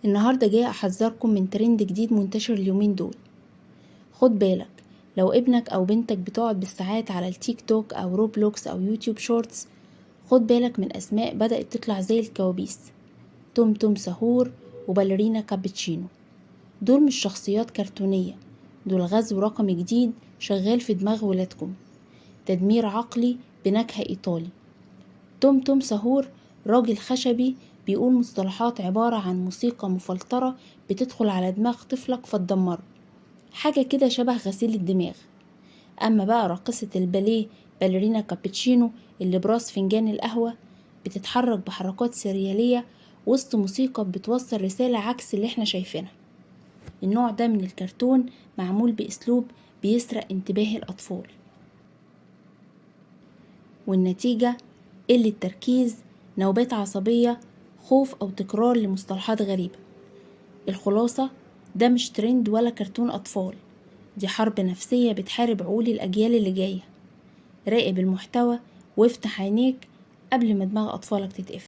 النهاردة جاية أحذركم من ترند جديد منتشر اليومين دول. خد بالك، لو ابنك أو بنتك بتقعد بالساعات على التيك توك أو روبلوكس أو يوتيوب شورتس، خد بالك من أسماء بدأت تطلع زي الكوابيس: توم توم سهور وباليرينا كابتشينو. دول مش شخصيات كرتونية، دول غزو رقمي جديد شغال في دماغ ولادكم، تدمير عقلي بنكهة إيطالي. توم توم سهور راجل خشبي بيقول مصطلحات عبارة عن موسيقى مفلترة بتدخل على دماغ طفلك فتدمره، حاجة كده شبه غسيل الدماغ. أما بقى راقصة الباليه باليرينا كابتشينو اللي براس فنجان القهوة بتتحرك بحركات سريالية وسط موسيقى بتوصل رسالة عكس اللي احنا شايفينها. النوع ده من الكرتون معمول بأسلوب بيسرق انتباه الأطفال، والنتيجة قلة تركيز، نوبات عصبية، خوف أو تكرار لمصطلحات غريبة. الخلاصة، ده مش ترند ولا كرتون أطفال، دي حرب نفسية بتحارب عقول الأجيال اللي جاية. راقب المحتوى وافتح عينيك قبل ما دماغ أطفالك تتقفل.